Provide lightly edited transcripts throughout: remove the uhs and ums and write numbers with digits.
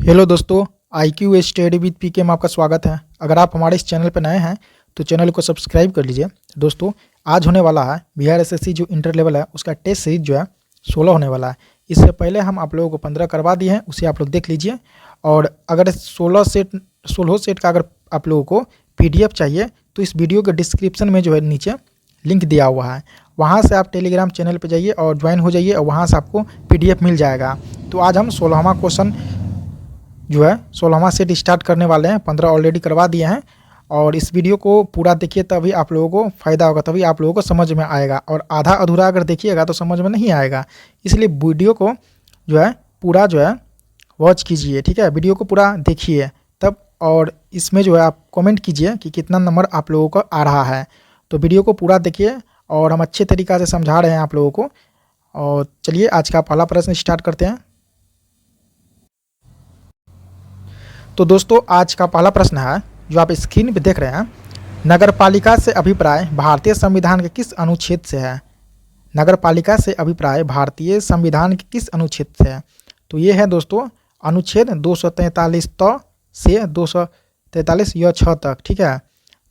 Hello दोस्तों, IQ study with पीके में आपका स्वागत है। अगर आप हमारे इस चैनल पर नए हैं तो चैनल को सब्सक्राइब कर लीजिए। दोस्तों, आज होने वाला है बिहार एसएससी जो इंटर लेवल है उसका टेस्ट सीरीज जो है 16 होने वाला है। इससे पहले हम आप लोगों को 15 करवा दिए हैं, उसे आप लोग देख लीजिए। और अगर 16 सेट का अगर आप लोगों को PDF चाहिए तो इस वीडियो के डिस्क्रिप्शन में जो है नीचे लिंक दिया हुआ है, वहाँ से आप टेलीग्राम चैनल पर जाइए और ज्वाइन हो जाइए और वहाँ से आपको PDF मिल जाएगा। तो आज हम 16वां क्वेश्चन जो है 16वां सेट स्टार्ट करने वाले हैं। 15 ऑलरेडी करवा दिए हैं और इस वीडियो को पूरा देखिए, तभी आप लोगों को फ़ायदा होगा, तभी आप लोगों को समझ में आएगा। और आधा अधूरा अगर देखिएगा तो समझ में नहीं आएगा, इसलिए वीडियो को जो है पूरा जो है वॉच कीजिए। ठीक है, वीडियो को पूरा देखिए तब, और इसमें जो है आप कमेंट कीजिए कि कितना नंबर आप लोगों को आ रहा है। तो वीडियो को पूरा देखिए और हम अच्छे तरीक़ा से समझा रहे हैं आप लोगों को। और चलिए आज का पहला प्रश्न स्टार्ट करते हैं। तो दोस्तों, आज का पहला प्रश्न है जो आप स्क्रीन पे देख रहे हैं, नगरपालिका से अभिप्राय भारतीय संविधान के किस अनुच्छेद से है? नगरपालिका से अभिप्राय भारतीय संविधान के किस अनुच्छेद से है? तो ये है दोस्तों अनुच्छेद 243 त से 243 य 6 तक। ठीक है,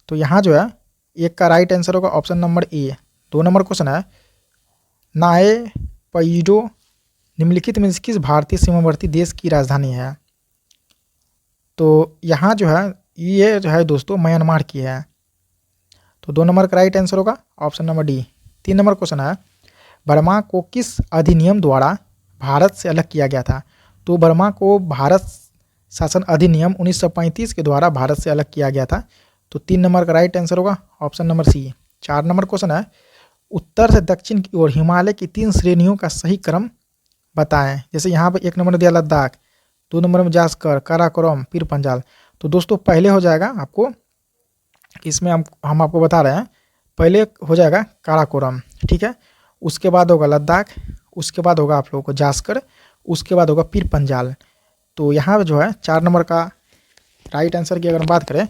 तो यहाँ जो है एक का राइट आंसर होगा ऑप्शन नंबर ए। 2 नंबर क्वेश्चन है, नाए पैडो निम्नलिखित में से किस भारतीय सीमावर्ती देश की राजधानी है? तो यहाँ जो है ये जो है दोस्तों म्यांमार की है। तो 2 नंबर का राइट आंसर होगा option number D. 3 number question है, बर्मा को किस अधिनियम द्वारा भारत से अलग किया गया था? तो बर्मा को भारत शासन अधिनियम 1935 के द्वारा भारत से अलग किया गया था। तो 3 नंबर का राइट आंसर होगा option number C. 4 number question है, उत्तर से दक्षिण की ओर हिमालय की 3 श्रेणियों का सही क्रम बताएं। जैसे यहाँ पर 1 नंबर दिया लद्दाख, 2 नंबर में जास्कर, काराकोरम, पीर पंजाल। तो दोस्तों पहले हो जाएगा आपको, इसमें हम आपको बता रहे हैं, पहले हो जाएगा काराकोरम। ठीक है, उसके बाद होगा लद्दाख, उसके बाद होगा आप लोगों को जास्कर, उसके बाद होगा पीर पंजाल। तो यहाँ जो है 4 नंबर का राइट आंसर की अगर हम बात करें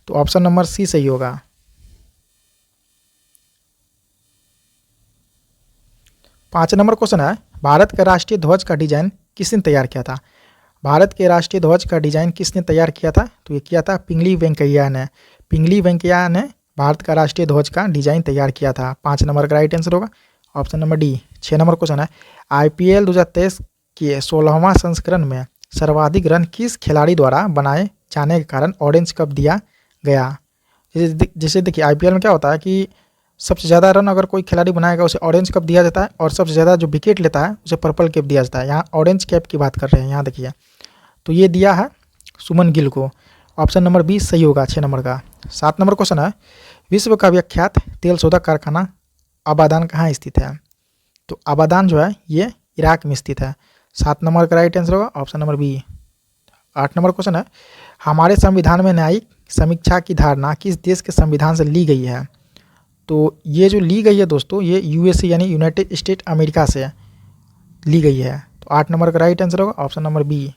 तो ऑप्शन नंबर सी सही होगा। 5 नंबर क्वेश्चन है, भारत का राष्ट्रीय ध्वज का डिजाइन किसने तैयार किया था? भारत के राष्ट्रीय ध्वज का डिजाइन किसने तैयार किया था? तो ये किया था पिंगली वेंकैया ने। पिंगली वेंकैया ने भारत का राष्ट्रीय ध्वज का डिजाइन तैयार किया था। 5 नंबर का राइट आंसर होगा option number D. 6 number question है, IPL 2023 के 16वां संस्करण में सर्वाधिक रन किस खिलाड़ी द्वारा बनाए जाने के कारण ऑरेंज कप दिया गया? जैसे देखिए IPL में क्या होता है कि सबसे ज़्यादा रन अगर कोई खिलाड़ी बनाएगा उसे ऑरेंज कप दिया जाता है, और सबसे ज़्यादा जो विकेट लेता है उसे पर्पल कैप दिया जाता है। यहाँ ऑरेंज कैप की बात कर रहे हैं, यहाँ देखिए। तो ये दिया है सुमन गिल को। ऑप्शन नंबर बी सही होगा 6 नंबर का। 7 नंबर क्वेश्चन है, विश्व का विख्यात तेल शोधक कारखाना आबादान कहाँ स्थित है? तो आबादान जो है ये इराक में स्थित है। 7 नंबर का राइट आंसर होगा option number B. 8 number question है, हमारे संविधान में न्यायिक समीक्षा की धारणा किस देश के संविधान से ली गई है? तो ये जो ली गई है दोस्तों, ये USA यानी यूनाइटेड स्टेट अमेरिका से ली गई है। तो 8 नंबर का राइट आंसर होगा option number B.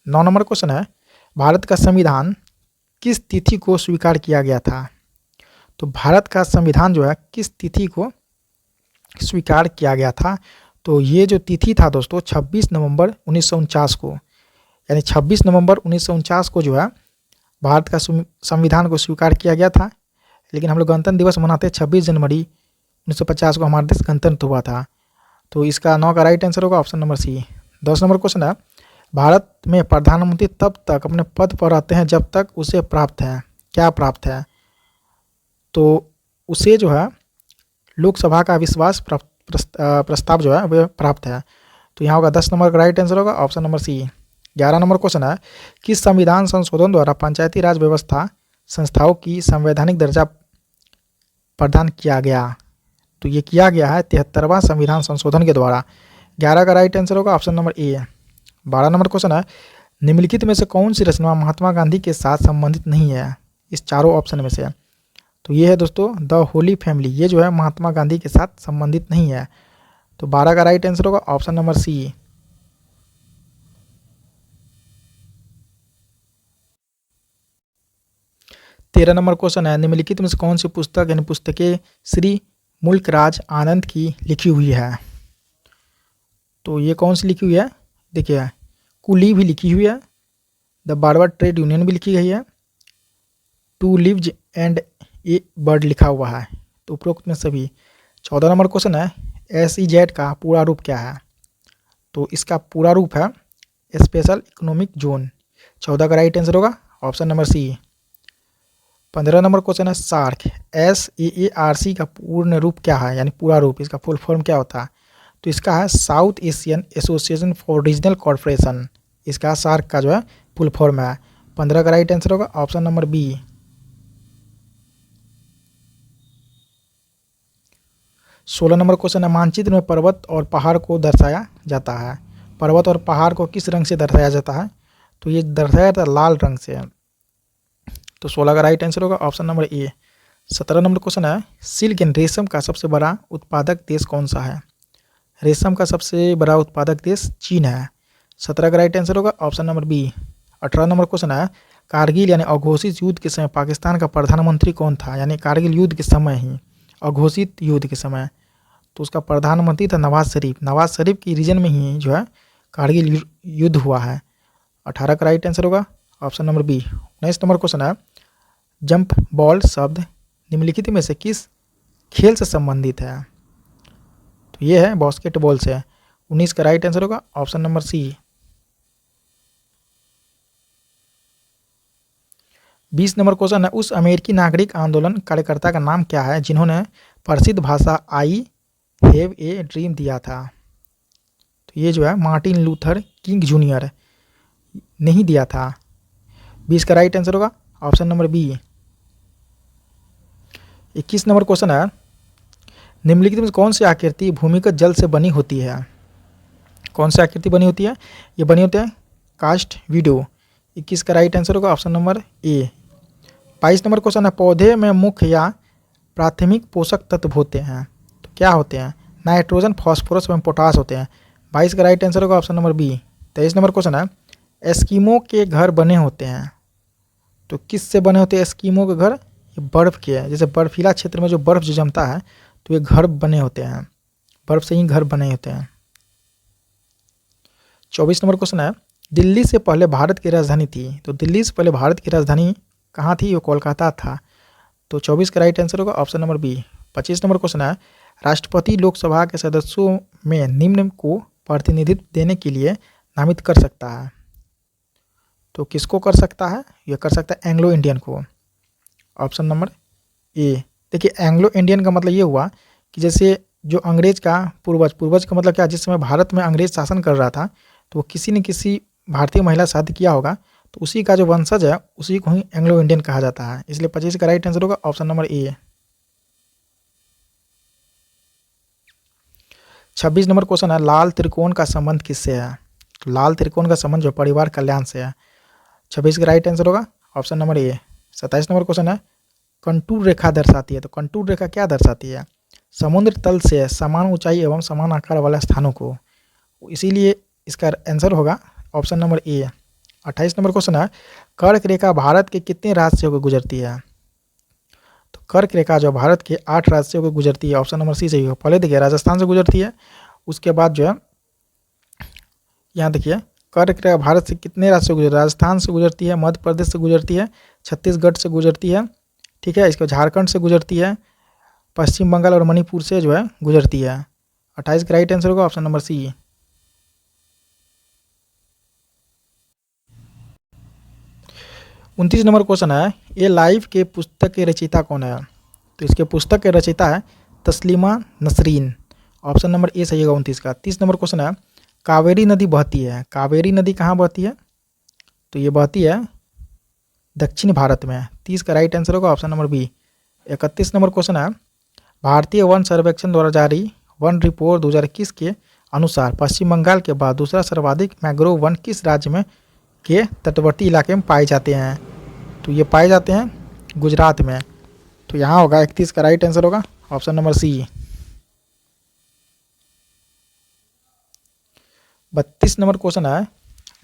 9 number question है, भारत का संविधान किस तिथि को स्वीकार किया गया था? तो भारत का संविधान जो है किस तिथि को स्वीकार किया गया था? तो ये जो तिथि था दोस्तों 26 नवंबर 1949 को, यानी 26 नवंबर 1949 को जो है भारत का संविधान को स्वीकार किया गया था। लेकिन हम लोग गणतंत्र दिवस मनाते हैं 26 जनवरी 1950 को हमारा देश गणतंत्र हुआ था। तो इसका 9 का राइट आंसर होगा option number C. 10 number question है, भारत में प्रधानमंत्री तब तक अपने पद पर रहते हैं जब तक उसे प्राप्त है, क्या प्राप्त है? तो उसे जो है लोकसभा का विश्वास प्रस्ताव जो है वह प्राप्त है। तो यहाँ होगा 10 नंबर का राइट आंसर होगा option number C. 11 number question है, किस संविधान संशोधन द्वारा पंचायती राज व्यवस्था संस्थाओं की संवैधानिक दर्जा प्रदान किया गया? तो ये किया गया है 73वां संविधान संशोधन के द्वारा। 11 का राइट आंसर होगा ऑप्शन नंबर ए। 12 नंबर क्वेश्चन है, निम्नलिखित में से कौन सी रचना महात्मा गांधी के साथ संबंधित नहीं है इस चारों ऑप्शन में से? तो ये है दोस्तों द होली फैमिली, ये जो है महात्मा गांधी के साथ संबंधित नहीं है। तो 12 का राइट आंसर होगा option number C. 13 number question है, निम्नलिखित में से कौन सी पुस्तक यानी पुस्तकें श्री मुल्कराज आनंद की लिखी हुई है? तो ये कौन सी लिखी हुई है, देखिए कुली भी लिखी हुई है, द बारबर ट्रेड यूनियन भी लिखी गई है, two leaves and a bud लिखा हुआ है। तो उपरोक्त में सभी। 14 नंबर क्वेश्चन है, SEZ का पूरा रूप क्या है? तो इसका पूरा रूप है स्पेशल इकोनॉमिक जोन। 14 का राइट आंसर होगा ऑप्शन नंबर सी। 15 नंबर क्वेश्चन है, सार्क SAARC का पूर्ण रूप क्या है, यानी पूरा रूप, इसका फुल फॉर्म क्या होता है? तो इसका है south Asian association for regional corporation, इसका सार्क का जो है फुल फॉर्म है। 15 का राइट आंसर होगा option number B. 16 number question है, मानचित्र में पर्वत और पहाड़ को दर्शाया जाता है। पर्वत और पहाड़ को किस रंग से दर्शाया जाता है? तो ये दर्शाया जाता है लाल रंग से। तो 16 का राइट आंसर होगा ऑप्शन नंबर ए। 17 नंबर क्वेश्चन है, सिल्क एंड रेशम का सबसे बड़ा उत्पादक देश कौन सा है? रेशम का सबसे बड़ा उत्पादक देश चीन है। 17 का राइट आंसर होगा option number B. 18 number question है, कारगिल यानी अघोषित युद्ध के समय पाकिस्तान का प्रधानमंत्री कौन था? यानी कारगिल युद्ध के समय ही, अघोषित युद्ध के समय, तो उसका प्रधानमंत्री था नवाज शरीफ। नवाज शरीफ की रीजन में ही जो है कारगिल युद्ध हुआ है। 18 का राइट आंसर होगा option number B. 19 number question है, जंप बॉल शब्द निम्नलिखित में से किस खेल से संबंधित है? तो ये है बास्केटबॉल से। 19 का राइट आंसर होगा option number C. 20 number question है, उस अमेरिकी नागरिक आंदोलन कार्यकर्ता का नाम क्या है जिन्होंने प्रसिद्ध भाषा आई हैव ए ड्रीम दिया था? तो ये जो है मार्टिन लूथर किंग जूनियर ने ही दिया था। 20 का राइट आंसर होगा option number B. 21 number question है, निम्नलिखित में कौन सी आकृति भूमिगत जल से बनी होती है? कौन सी आकृति बनी होती है? ये बनी होती है कास्ट वीडियो। 21 का राइट आंसर होगा option number A. 22 number question है, पौधे में मुख्य या प्राथमिक पोषक तत्व होते हैं, तो क्या होते हैं? नाइट्रोजन, फास्फोरस एवं पोटास होते हैं। 22 का राइट आंसर होगा option number B. 23 number question है, एस्किमो के घर बने होते हैं, तो किस से बने होते हैं एस्किमो के घर? ये बर्फ़ के है, जैसे बर्फीला क्षेत्र में जो बर्फ़ जो जमता है तो ये घर बने होते हैं, बर्फ़ से ही घर बने होते हैं। 24 नंबर क्वेश्चन है, दिल्ली से पहले भारत की राजधानी थी, तो दिल्ली से पहले भारत की राजधानी कहाँ थी? वो कोलकाता था। तो 24 का राइट आंसर होगा option number B. 25 number question है, राष्ट्रपति लोकसभा के सदस्यों में निम्न को प्रतिनिधित्व देने के लिए नामित कर सकता है, तो किसको कर सकता है? यह कर सकता है एंग्लो इंडियन को, ऑप्शन नंबर ए। देखिए एंग्लो इंडियन का मतलब ये हुआ कि जैसे जो अंग्रेज का पूर्वज का मतलब क्या, जिस समय भारत में अंग्रेज शासन कर रहा था तो वो किसी न किसी भारतीय महिला शादी किया होगा, तो उसी का जो वंशज है उसी को ही एंग्लो इंडियन कहा जाता है। इसलिए 25 का राइट आंसर होगा ऑप्शन नंबर ए। 26 नंबर क्वेश्चन है, लाल त्रिकोण का संबंध किससे है? तो लाल त्रिकोण का संबंध जो परिवार कल्याण से है। 26 का राइट आंसर होगा ऑप्शन नंबर ए। 27 नंबर क्वेश्चन है, कंटूर रेखा दर्शाती है, तो कंटूर रेखा क्या दर्शाती है? समुद्र तल से समान ऊंचाई एवं समान आकार वाले स्थानों को, इसीलिए इसका आंसर होगा ऑप्शन नंबर ए। 28 नंबर क्वेश्चन है, कर्क रेखा भारत के कितने राज्य से होकर गुजरती है? तो कर्क रेखा जो भारत के 8 राज्य से होकर गुजरती है, ऑप्शन नंबर सी सही होगा। पहले देखिए राजस्थान से गुजरती है, उसके बाद जो है यहाँ देखिए कर्क रेखा भारत से कितने राज्य से गुजरती है? राजस्थान से गुजरती है, मध्य प्रदेश से गुजरती है, छत्तीसगढ़ से गुजरती है, ठीक है, इसके झारखंड से गुजरती है, पश्चिम बंगाल और मणिपुर से जो है गुजरती है। 28 का राइट आंसर होगा option number C. 29 number question है, ये लाइफ के पुस्तक के रचयिता कौन है? तो इसके पुस्तक के रचयिता है तस्लीमा नसरीन, ऑप्शन नंबर ए सही होगा 29 का। 30 नंबर क्वेश्चन है, कावेरी नदी बहती है, कावेरी नदी कहाँ बहती है? तो ये बहती है दक्षिण भारत में। 30 का राइट आंसर होगा option number B. 31 number question है, भारतीय वन सर्वेक्षण द्वारा जारी वन रिपोर्ट 2021 के अनुसार पश्चिम बंगाल के बाद दूसरा सर्वाधिक मैंग्रोव वन किस राज्य में के तटवर्ती इलाके में पाए जाते हैं? तो ये पाए जाते हैं गुजरात में। तो यहाँ होगा 31 का राइट आंसर होगा option number C. 32 number question है,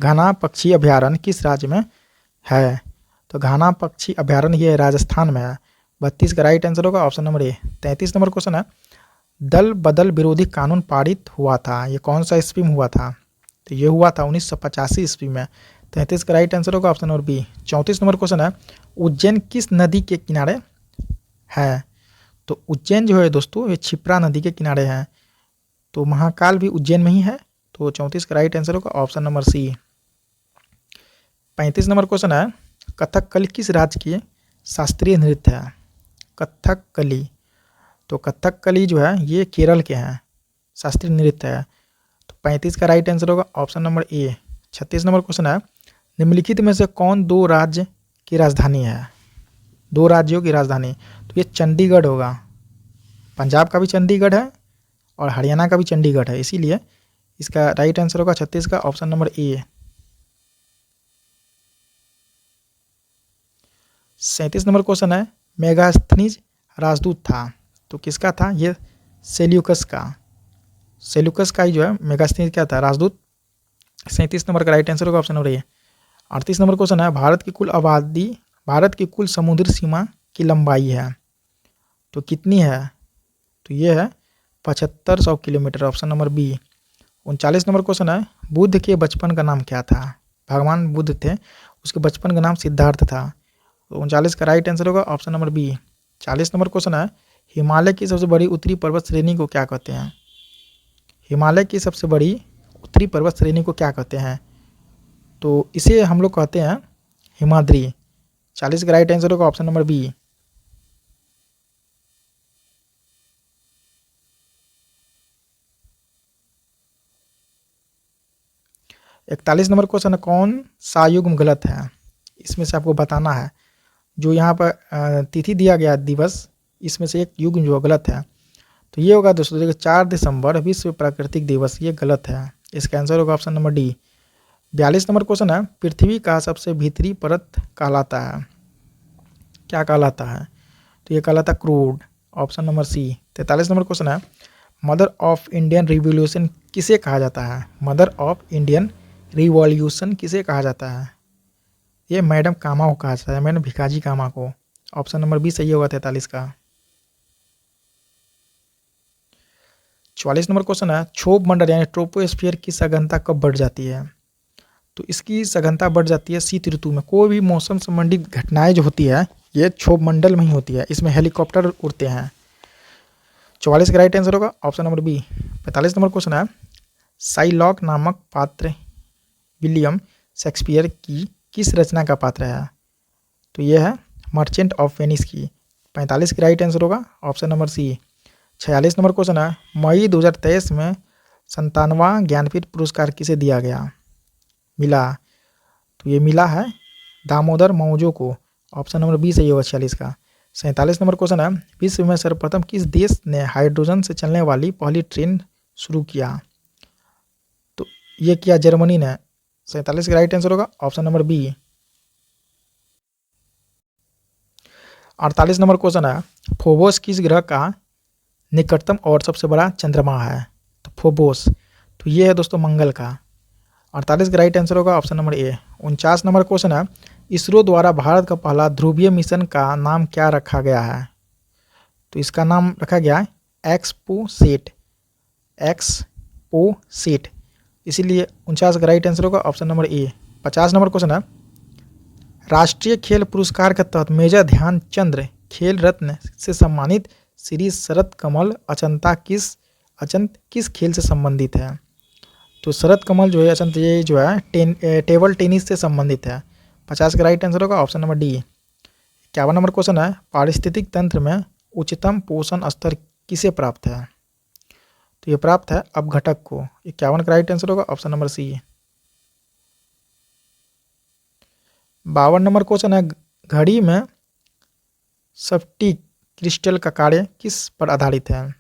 घना पक्षी अभयारण्य किस राज्य में है? तो घना पक्षी अभयारण्य ये राजस्थान में है। 32 का राइट आंसर होगा ऑप्शन नंबर ए। 33 नंबर क्वेश्चन है, दल बदल विरोधी कानून पारित हुआ था, ये कौन सा ईस्वी में हुआ था? तो ये हुआ था 1985 ईस्वी में। 33 का राइट आंसर होगा option number B. 34 number question है, उज्जैन किस नदी के किनारे है? तो उज्जैन जो है दोस्तों ये क्षिप्रा नदी के किनारे है, तो महाकाल भी उज्जैन में ही है। तो 34 का राइट आंसर होगा option number C. 35 number question है, कथकली किस राज्य की शास्त्रीय नृत्य है? कथकली, तो कथकली जो है ये केरल के हैं, शास्त्रीय नृत्य है। तो 35 का राइट आंसर होगा ऑप्शन नंबर ए। 36 नंबर क्वेश्चन है, निम्नलिखित में से कौन दो राज्य की राजधानी है? दो राज्यों की राजधानी, तो ये चंडीगढ़ होगा। पंजाब का भी चंडीगढ़ है और हरियाणा का भी चंडीगढ़ है, इसीलिए इसका राइट आंसर होगा 36 का ऑप्शन नंबर ए। 37 नंबर क्वेश्चन है, मेगास्थनीज राजदूत था, तो किसका था? ये सेल्यूकस का। सेल्यूकस का ही जो है मेगास्थनीज क्या था? राजदूत। 37 नंबर का राइट आंसर होगा ऑप्शन नंबर ए। 38 नंबर क्वेश्चन है, भारत की कुल समुद्री सीमा की लंबाई है, तो कितनी है? तो ये है 7500 kilometre, option number B. 39 number question है, बुद्ध के बचपन का नाम क्या था? भगवान बुद्ध थे, उसके बचपन का नाम सिद्धार्थ था। तो 39 का राइट आंसर होगा option number B. 40 number question है, हिमालय की सबसे बड़ी उत्तरी पर्वत श्रेणी को क्या कहते हैं? हिमालय की सबसे बड़ी उत्तरी पर्वत श्रेणी को क्या कहते हैं? तो इसे हम लोग कहते हैं हिमाद्री। 40 का राइट आंसर होगा option number B. 41 number question है, कौन सा युग्म गलत है? इसमें से आपको बताना है। जो यहाँ पर तिथि दिया गया दिवस, इसमें से एक युग्म जो गलत है, तो ये होगा दोस्तों देखिए 4 दिसंबर विश्व प्राकृतिक दिवस, ये गलत है। इसका आंसर होगा option number D. 42 number question है, पृथ्वी का सबसे भीतरी परत कहलाता है, क्या कहलाता है? तो ये कहलाता है crude, option number C. 43 number question है, मदर ऑफ इंडियन रिवॉल्यूशन किसे कहा जाता है? मदर ऑफ इंडियन रिवॉल्यूशन किसे कहा जाता है? ये मैडम कामा को कहा जाता है, मैडम भिकाजी कामा को। ऑप्शन नंबर बी सही होगा 43 का। 44 नंबर क्वेश्चन है, क्षोभ मंडल यानी ट्रोपोस्फियर की सघनता कब बढ़ जाती है? तो इसकी सघनता बढ़ जाती है शीत ऋतु में। कोई भी मौसम संबंधित घटनाएं जो होती है ये क्षोभ मंडल में ही होती है, इसमें हेलीकॉप्टर उड़ते हैं। 44 का राइट आंसर होगा option number B. 45 number question है, साइलॉक नामक पात्र विलियम शेक्सपियर की किस रचना का पात्र है? तो यह है मर्चेंट ऑफ वेनिस की। 45 का राइट आंसर होगा option number C. 46 number question है, मई 2023 में 97वां ज्ञानपीठ पुरस्कार किसे दिया गया? मिला, तो ये मिला है दामोदर मौजो को। ऑप्शन नंबर बी सही होगा 46 का। 47 नंबर क्वेश्चन है, विश्व में सर्वप्रथम किस देश ने हाइड्रोजन से चलने वाली पहली ट्रेन शुरू किया? तो ये किया जर्मनी ने। 47 का राइट आंसर होगा option number B. 48 number question है, फोबोस किस ग्रह का निकटतम और सबसे बड़ा चंद्रमा है? तो फोबोस, तो ये है दोस्तों मंगल का। 48 का राइट आंसर होगा ऑप्शन नंबर ए। 49 नंबर क्वेश्चन है, इसरो द्वारा भारत का पहला ध्रुवीय मिशन का नाम क्या रखा गया है? तो इसका नाम रखा गया है एक्सपोसेट, एक्सपोसेट, इसीलिए 49 का राइट आंसर होगा ऑप्शन नंबर ए। 50 नंबर क्वेश्चन है, राष्ट्रीय खेल पुरस्कार के तहत मेजर ध्यानचंद खेल रत्न से सम्मानित श्री शरत कमल अचंत किस खेल से संबंधित है? तो शरत कमल जो है अचंत, ये जो है टेबल टेनिस से संबंधित है। 50 का राइट आंसर होगा option number D. 51 number question है, पारिस्थितिक तंत्र में उच्चतम पोषण स्तर किसे प्राप्त है? तो ये प्राप्त है अपघटक को। 51 का राइट आंसर होगा option number C. 52 number question है, घड़ी में सफ्टी क्रिस्टल का कार्य किस पर आधारित है?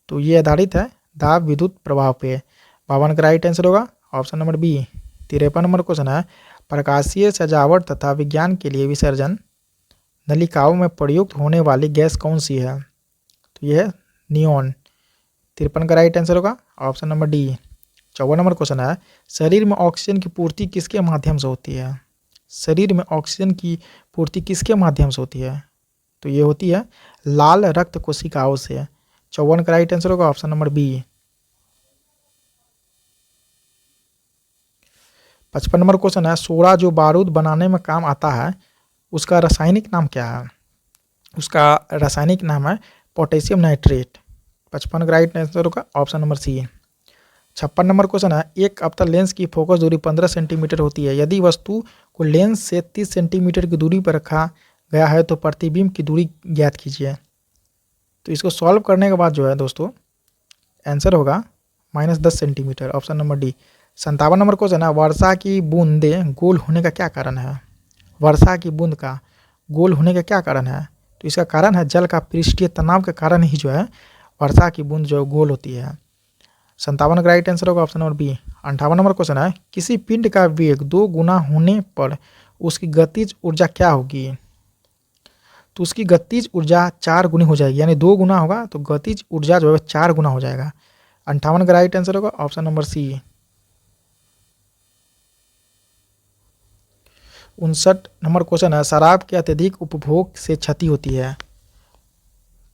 तो ये आधारित है दाब विद्युत प्रभाव पे। 52 का राइट आंसर होगा option number B. 53 number question है, प्रकाशीय सजावट तथा विज्ञान के लिए विसर्जन नलिकाओं में प्रयुक्त होने वाली गैस कौन सी है? तो यह है नियॉन। 53 का राइट आंसर होगा option number D. 54 number question है, शरीर में ऑक्सीजन की पूर्ति किसके माध्यम से होती है? शरीर में ऑक्सीजन की पूर्ति किसके माध्यम से होती है? तो ये होती है लाल रक्त कोशिकाओं से। 54 का राइट आंसर होगा option number B. 55 number question है, सोडा जो बारूद बनाने में काम आता है उसका रासायनिक नाम क्या है? उसका रासायनिक नाम है पोटेशियम नाइट्रेट। 55 का राइट आंसर होगा option number C. 56 number question है, एक अवतल लेंस की फोकस दूरी 15 सेंटीमीटर होती है। यदि वस्तु को लेंस से 30 सेंटीमीटर की दूरी पर रखा गया है तो प्रतिबिंब की दूरी ज्ञात कीजिए। तो इसको सॉल्व करने के बाद जो है दोस्तों आंसर होगा -10 centimetre, option number D. 57 number question है, वर्षा की बूंदें गोल होने का क्या कारण है? वर्षा की बूंद का गोल होने का क्या कारण है? तो इसका कारण है जल का पृष्ठीय तनाव के कारण ही जो है वर्षा की बूंद जो गोल होती है। 57 का राइट आंसर होगा option number B. 58 number question है, किसी पिंड का वेग 2 गुना होने पर उसकी गतिज ऊर्जा क्या होगी? तो उसकी गतिज ऊर्जा 4 गुनी हो जाएगी, यानी 2 गुना होगा तो गतिज ऊर्जा जो है 4 गुना हो जाएगा। 58 का राइट आंसर होगा option number C. 59 number question है, शराब के अत्यधिक उपभोग से क्षति होती है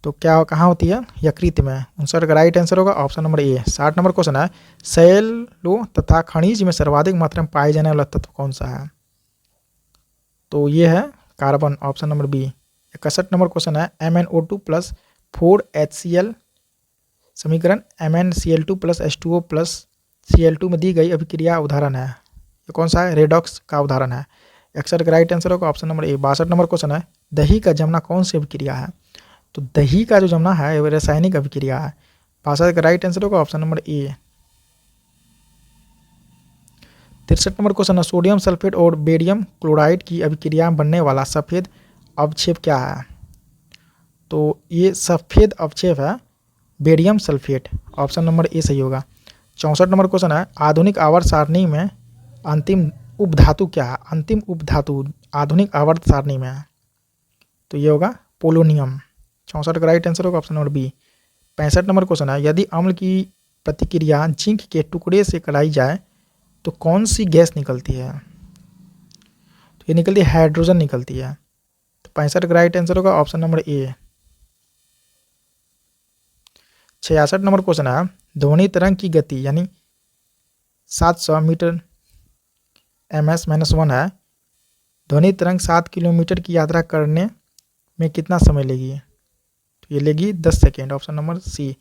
तो क्या कहाँ होती है? यकृत में। 59 का राइट आंसर होगा ऑप्शन नंबर ए। 60 नंबर क्वेश्चन है, शैलो तथा खनिज में सर्वाधिक मात्रा में पाए जाने वाला तत्व कौन सा है? तो ये है carbon, option number B. 61 number question है, MnO2 प्लस 4HCl समीकरण MnCl2 plus H2O plus Cl2 में दी गई अभिक्रिया उदाहरण है। ये कौन सा है? रेडॉक्स का उदाहरण है। 61 का राइट आंसर होगा ऑप्शन नंबर ए। 62 नंबर क्वेश्चन है, दही का जमना कौन सी अभिक्रिया है? तो दही का जो जमना है वो रासायनिक अभिक्रिया है। 62 का राइट आंसर होगा ऑप्शन नंबर ए। 63 नंबर क्वेश्चन है, सोडियम सल्फेट और बेरियम क्लोराइड की अभिक्रिया में बनने वाला सफ़ेद अवक्षेप क्या है? तो ये सफ़ेद अवक्षेप है बेरियम सल्फेट, ऑप्शन नंबर ए सही होगा। 64 नंबर क्वेश्चन है, आधुनिक आवर्त सारणी में अंतिम उपधातु क्या है? अंतिम उपधातु आधुनिक आवर्त सारणी में है तो ये होगा पोलोनियम। 64 का राइट आंसर होगा option number B. 65 number question है, यदि अम्ल की प्रतिक्रिया जिंक के टुकड़े से कराई जाए तो कौन सी गैस निकलती है? तो ये निकलती है हाइड्रोजन निकलती है। तो 65 का राइट आंसर होगा ऑप्शन नंबर ए। 66 नंबर क्वेश्चन है, ध्वनि तरंग की गति यानी 700 मीटर ms-1 है। ध्वनि तरंग 7 किलोमीटर की यात्रा करने में कितना समय लेगी? तो ये लेगी 10 second, option number C.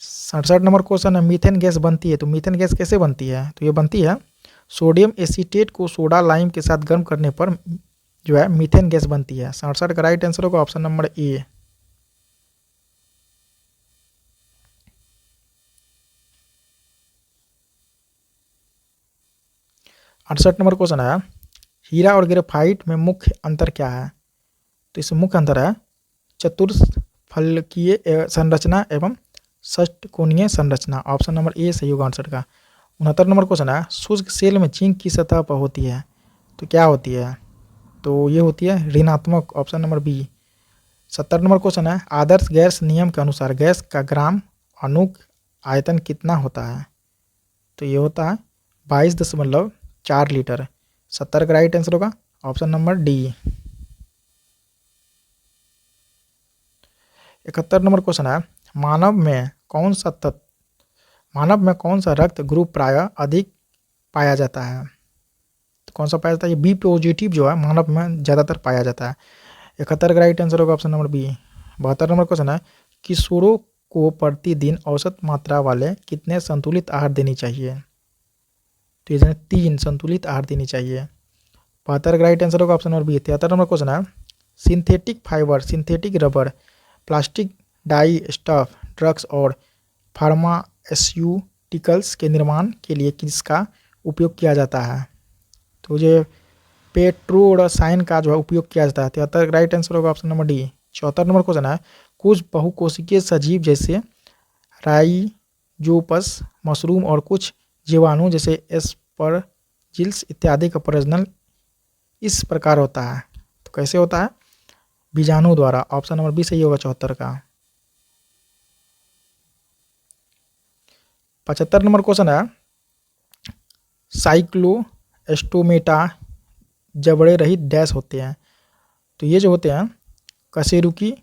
67 number question है, मीथेन गैस बनती है तो मीथेन गैस कैसे बनती है? तो ये बनती है सोडियम एसीटेट को सोडा लाइम के साथ गर्म करने पर जो है मीथेन गैस बनती है। 67 का राइट आंसर होगा ऑप्शन नंबर ए। 68 नंबर क्वेश्चन है, हीरा और ग्रेफाइट में मुख्य अंतर क्या है? तो इसमें मुख्य अंतर है चतुष्फलकीय संरचना एवं षटकोणीय संरचना, ऑप्शन नंबर ए सही होगा आंसर का। 69 नंबर क्वेश्चन है, शुष्क सेल में जिंक की सतह पर होती है तो क्या होती है? तो ये होती है ऋणात्मक, option number B. 70 number question है, आदर्श गैस नियम के अनुसार गैस का ग्राम अणुक आयतन कितना होता है? तो ये होता है 22.4 लीटर। 70 का राइट आंसर होगा option number D. 71 number question है, मानव में कौन सा रक्त ग्रुप प्रायः अधिक पाया जाता है? तो कौन सा पाया जाता है? ये बी पॉजिटिव जो है मानव में ज़्यादातर पाया जाता है। 71 का राइट आंसर होगा option number B. 72 number question है, किशोरों को प्रतिदिन औसत मात्रा वाले कितने संतुलित आहार देनी चाहिए? तो ये 3 संतुलित आहार देनी चाहिए। 72 का राइट आंसर होगा ऑप्शन नंबर बी। 73 नंबर क्वेश्चन है, synthetic fibre, synthetic rubber, plastic dyestuff, drugs और फार्मास्यूटिकल्स के निर्माण के लिए किसका उपयोग किया जाता है? तो ये पेट्रोरसायन का जो है उपयोग किया जाता है। 73 का राइट आंसर होगा option number D. 74 number question है, कुछ बहुकोशिकीय सजीव जैसे राइजोपस, मशरूम और कुछ जीवाणु जैसे एस्परजिल्स इत्यादि का प्रजनन इस प्रकार होता है तो कैसे होता है? बीजाणु द्वारा, ऑप्शन नंबर बी सही होगा 74 का। 75 नंबर क्वेश्चन है, साइक्लोस्टोमेटा जबड़े रहित डैश होते हैं तो ये जो होते हैं कशेरुकी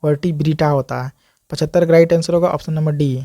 वर्टिब्रेटा होता है। 75 का राइट आंसर होगा ऑप्शन नंबर डी।